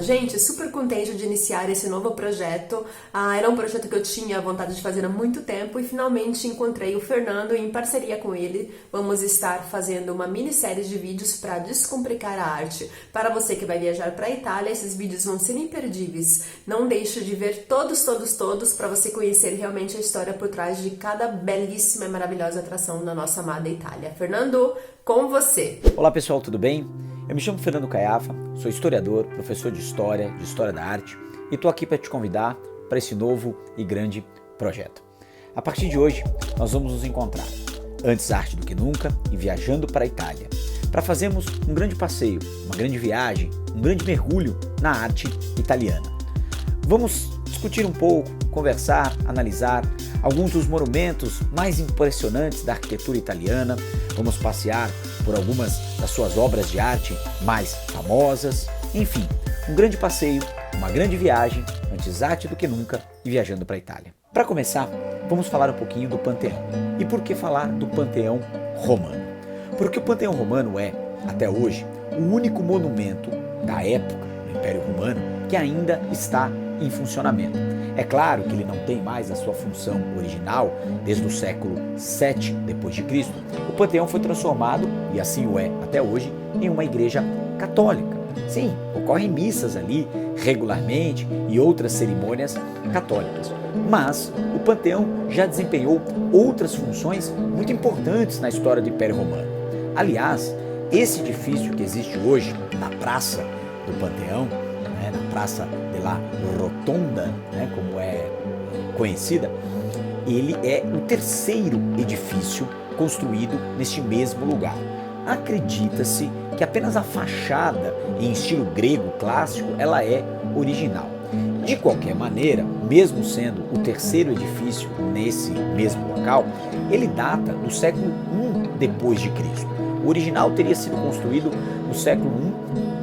Gente, super contente de iniciar esse novo projeto. Era um projeto que eu tinha vontade de fazer há muito tempo e finalmente encontrei o Fernando e em parceria com ele vamos estar fazendo uma minissérie de vídeos para descomplicar a arte. Para você que vai viajar para a Itália, esses vídeos vão ser imperdíveis. Não deixe de ver todos para você conhecer realmente a história por trás de cada belíssima e maravilhosa atração da nossa amada Itália. Fernando, com você! Olá pessoal, tudo bem? Eu me chamo Fernando Caiafa, sou historiador, professor de História da Arte e estou aqui para te convidar para esse novo e grande projeto. A partir de hoje, nós vamos nos encontrar, antes arte do que nunca e viajando para a Itália, para fazermos um grande passeio, uma grande viagem, um grande mergulho na arte italiana. Vamos discutir um pouco, conversar, analisar alguns dos monumentos mais impressionantes da arquitetura italiana, vamos passear por algumas das suas obras de arte mais famosas, enfim, um grande passeio, uma grande viagem, antes arte do que nunca e viajando para a Itália. Para começar, vamos falar um pouquinho do Panteão. E por que falar do Panteão Romano? Porque o Panteão Romano é, até hoje, o único monumento da época do Império Romano que ainda está em funcionamento. É claro que ele não tem mais a sua função original desde o século VII d.C. O Panteão foi transformado, e assim o é até hoje, em uma igreja católica. Sim, ocorrem missas ali regularmente e outras cerimônias católicas. Mas o Panteão já desempenhou outras funções muito importantes na história do Império Romano. Aliás, esse edifício que existe hoje na Praça do Panteão, na Praça della Rotonda, como é conhecida, ele é o terceiro edifício construído neste mesmo lugar. Acredita-se que apenas a fachada em estilo grego clássico ela é original. De qualquer maneira, mesmo sendo o terceiro edifício nesse mesmo local, ele data do século I depois de Cristo. O original teria sido construído no século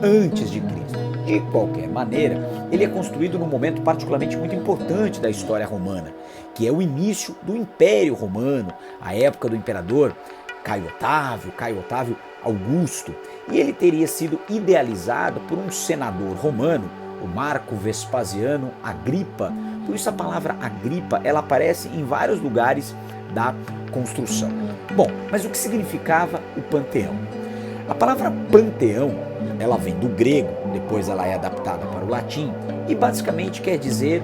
I antes de Cristo. De qualquer maneira, ele é construído num momento particularmente muito importante da história romana, que é o início do Império Romano, a época do imperador Caio Otávio Augusto, e ele teria sido idealizado por um senador romano, o Marco Vespasiano Agripa. Por isso a palavra Agripa ela aparece em vários lugares da construção. Bom, mas o que significava o Panteão? A palavra Panteão, ela vem do grego, depois ela é adaptada para o latim e basicamente quer dizer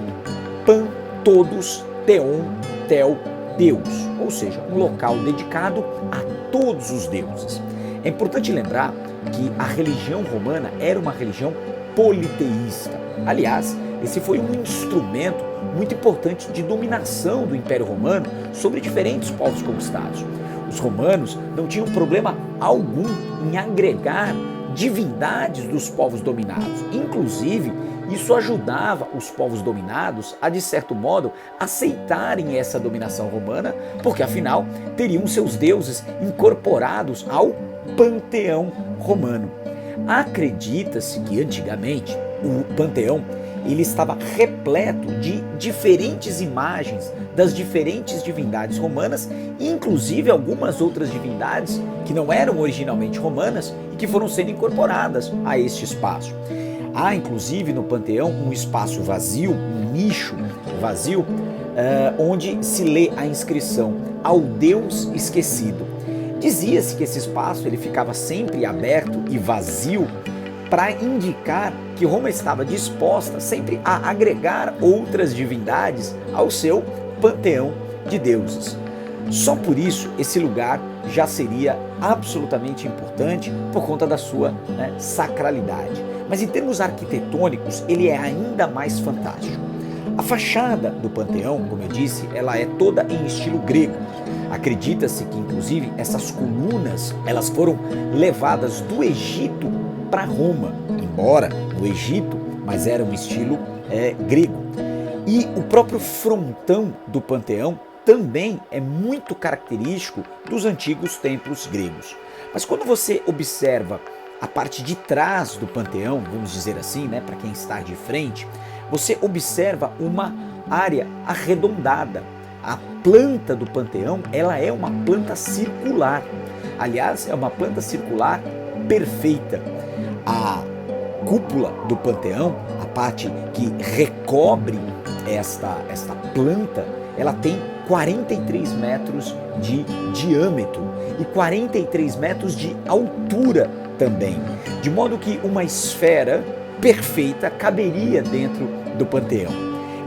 pan, todos, theon, tel, Deus, ou seja, um local dedicado a todos os deuses. É importante lembrar que a religião romana era uma religião politeísta. Aliás, esse foi um instrumento muito importante de dominação do Império Romano sobre diferentes povos conquistados. Os romanos não tinham problema algum em agregar divindades dos povos dominados. Inclusive, isso ajudava os povos dominados a, de certo modo, aceitarem essa dominação romana, porque afinal teriam seus deuses incorporados ao panteão romano. Acredita-se que antigamente o panteão ele estava repleto de diferentes imagens das diferentes divindades romanas, inclusive algumas outras divindades que não eram originalmente romanas e que foram sendo incorporadas a este espaço. Há inclusive no panteão um espaço vazio, um nicho vazio, onde se lê a inscrição ao Deus esquecido. Dizia-se que esse espaço ele ficava sempre aberto e vazio para indicar que Roma estava disposta sempre a agregar outras divindades ao seu panteão de deuses. Só por isso esse lugar já seria absolutamente importante por conta da sua sacralidade. Mas em termos arquitetônicos ele é ainda mais fantástico. A fachada do panteão, como eu disse, ela é toda em estilo grego. Acredita-se que inclusive essas colunas elas foram levadas do Egito para Roma, embora no Egito, mas era um estilo grego. E o próprio frontão do Panteão também é muito característico dos antigos templos gregos. Mas quando você observa a parte de trás do Panteão, vamos dizer assim, para quem está de frente, você observa uma área arredondada. A planta do Panteão, ela é uma planta circular. Aliás, é uma planta circular perfeita. A cúpula do Panteão, a parte que recobre esta planta, ela tem 43 metros de diâmetro e 43 metros de altura também, de modo que uma esfera perfeita caberia dentro do Panteão.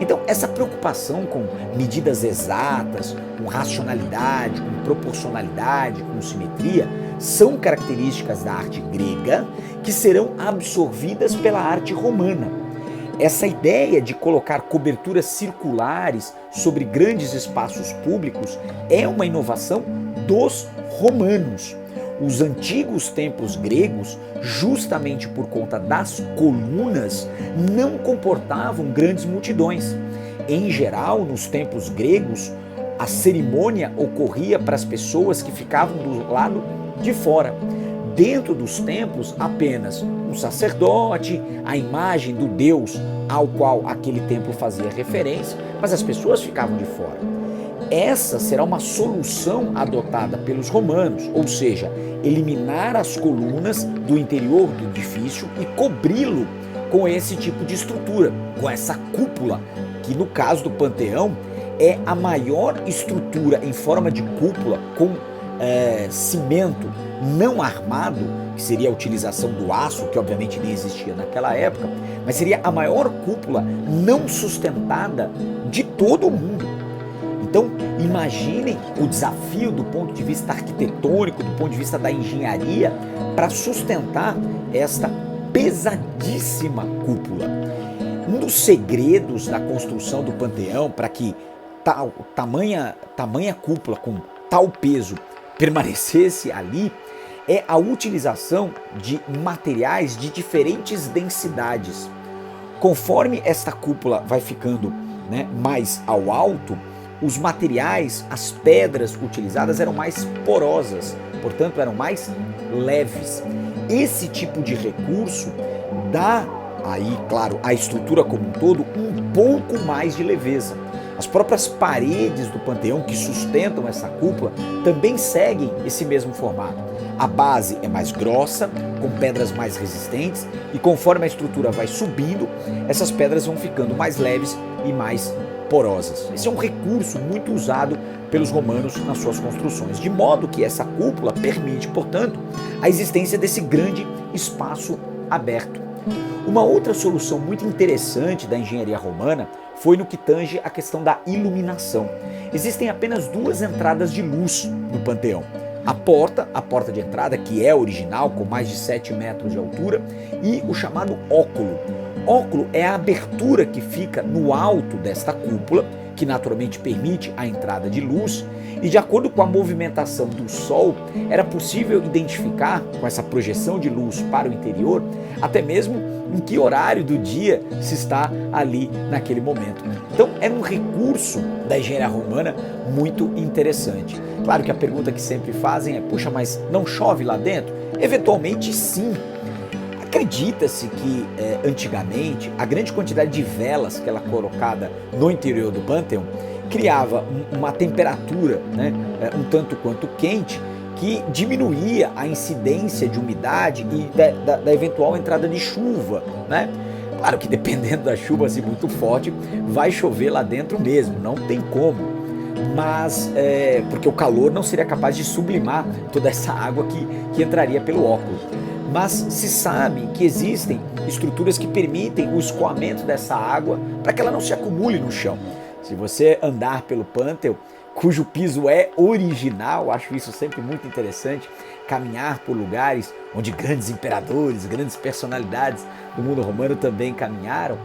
Então, essa preocupação com medidas exatas, com racionalidade, com proporcionalidade, com simetria, são características da arte grega que serão absorvidas pela arte romana. Essa ideia de colocar coberturas circulares sobre grandes espaços públicos é uma inovação dos romanos. Os antigos templos gregos, justamente por conta das colunas, não comportavam grandes multidões. Em geral, nos templos gregos, a cerimônia ocorria para as pessoas que ficavam do lado de fora. Dentro dos templos, apenas um sacerdote, a imagem do Deus ao qual aquele templo fazia referência, mas as pessoas ficavam de fora. Essa será uma solução adotada pelos romanos, ou seja, eliminar as colunas do interior do edifício e cobri-lo com esse tipo de estrutura, com essa cúpula, que no caso do Panteão é a maior estrutura em forma de cúpula com cimento não armado, que seria a utilização do aço, que obviamente nem existia naquela época, mas seria a maior cúpula não sustentada de todo o mundo. Então, imaginem o desafio do ponto de vista arquitetônico, do ponto de vista da engenharia, para sustentar esta pesadíssima cúpula. Um dos segredos da construção do Panteão para que tamanha cúpula com tal peso permanecesse ali é a utilização de materiais de diferentes densidades. Conforme esta cúpula vai ficando, mais ao alto, os materiais, as pedras utilizadas eram mais porosas, portanto eram mais leves. Esse tipo de recurso dá aí, claro, à estrutura como um todo um pouco mais de leveza. As próprias paredes do Panteão que sustentam essa cúpula também seguem esse mesmo formato. A base é mais grossa, com pedras mais resistentes, e conforme a estrutura vai subindo, essas pedras vão ficando mais leves e mais porosas. Esse é um recurso muito usado pelos romanos nas suas construções, de modo que essa cúpula permite, portanto, a existência desse grande espaço aberto. Uma outra solução muito interessante da engenharia romana foi no que tange a questão da iluminação. Existem apenas duas entradas de luz no Panteão. A porta de entrada, que é original, com mais de 7 metros de altura, e o chamado óculo. Óculo é a abertura que fica no alto desta cúpula, que naturalmente permite a entrada de luz, e de acordo com a movimentação do Sol, era possível identificar, com essa projeção de luz para o interior, até mesmo em que horário do dia se está ali naquele momento. Então era um recurso da engenharia romana muito interessante. Claro que a pergunta que sempre fazem é: puxa, mas não chove lá dentro? Eventualmente sim. Acredita-se que antigamente a grande quantidade de velas que era colocada no interior do Panteão criava uma temperatura um tanto quanto quente, que diminuía a incidência de umidade e da eventual entrada de chuva, Claro que dependendo da chuva assim, muito forte, vai chover lá dentro mesmo, não tem como. Mas porque o calor não seria capaz de sublimar toda essa água que entraria pelo óculo. Mas se sabe que existem estruturas que permitem o escoamento dessa água para que ela não se acumule no chão. Se você andar pelo Panteão, cujo piso é original, acho isso sempre muito interessante, caminhar por lugares onde grandes imperadores, grandes personalidades do mundo romano também caminharam,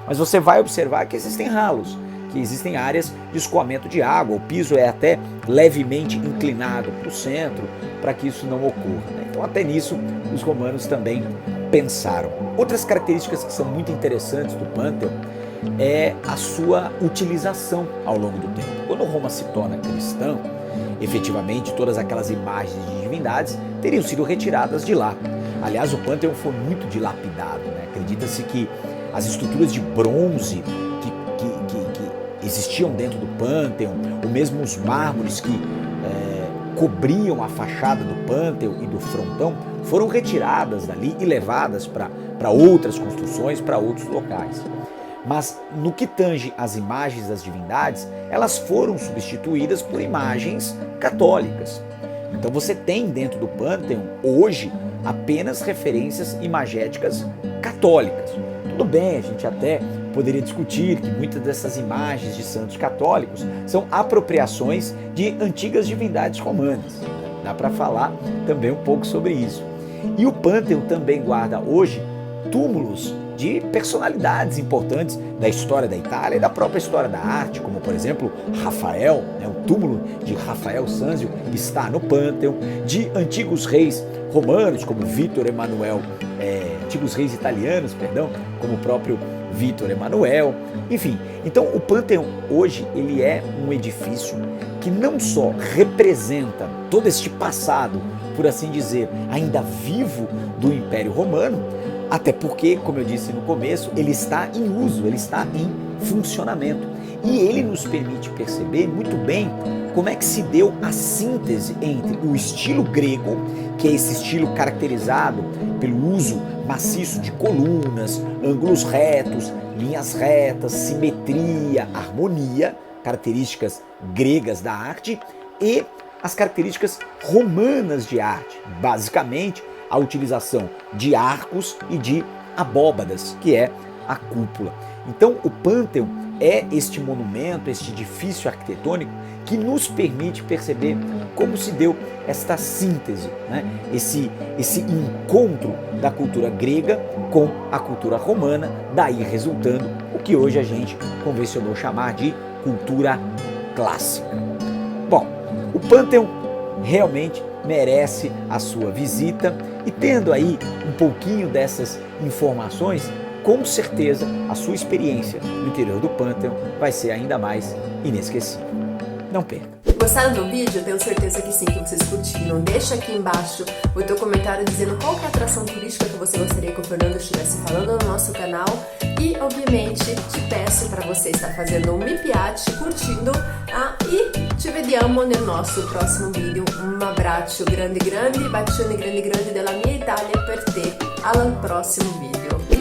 Mas você vai observar que existem ralos, que existem áreas de escoamento de água, o piso é até levemente inclinado para o centro para que isso não ocorra. Então até nisso os romanos também pensaram. Outras características que são muito interessantes do Panteão é a sua utilização ao longo do tempo. Quando Roma se torna cristã, efetivamente todas aquelas imagens de divindades teriam sido retiradas de lá. Aliás, o Panteão foi muito dilapidado, Acredita-se que as estruturas de bronze que existiam dentro do Panteão, ou mesmo os mármores que cobriam a fachada do Pânteon e do frontão foram retiradas dali e levadas para outras construções, para outros locais. Mas no que tange às imagens das divindades, elas foram substituídas por imagens católicas. Então você tem dentro do Pânteon, hoje, apenas referências imagéticas católicas. Tudo bem, a gente até poderia discutir que muitas dessas imagens de santos católicos são apropriações de antigas divindades romanas. Dá para falar também um pouco sobre isso. E o Pânteon também guarda hoje túmulos de personalidades importantes da história da Itália e da própria história da arte, como por exemplo Rafael, o túmulo de Rafael Sanzio está no Pânteon, de antigos reis romanos como Vítor Emanuel, antigos reis italianos, perdão, como o próprio Vítor Emanuel, enfim. Então o Pânteon hoje ele é um edifício que não só representa todo este passado, por assim dizer, ainda vivo do Império Romano, até porque, como eu disse no começo, ele está em uso, ele está em funcionamento. E ele nos permite perceber muito bem como é que se deu a síntese entre o estilo grego, que é esse estilo caracterizado pelo uso maciço de colunas, ângulos retos, linhas retas, simetria, harmonia, características gregas da arte, e as características romanas de arte, basicamente a utilização de arcos e de abóbadas, que é a cúpula. Então o Pânteon é este monumento, este edifício arquitetônico que nos permite perceber como se deu esta síntese, esse encontro da cultura grega com a cultura romana, daí resultando o que hoje a gente convencionou chamar de cultura clássica. Bom, o Pânteon realmente merece a sua visita e tendo aí um pouquinho dessas informações, com certeza a sua experiência no interior do Pânteon vai ser ainda mais inesquecível. Não perca! Gostaram do vídeo? Eu tenho certeza que sim, que vocês curtiram. Deixa aqui embaixo o teu comentário dizendo qual que é a atração turística que você gostaria que o Fernando estivesse falando no nosso canal. E, obviamente, te peço para você estar fazendo mi piace, curtindo, e ci vediamo nel nostro prossimo video. Un abbraccio grande grande, bacione grande grande della mia Italia per te. Al prossimo video.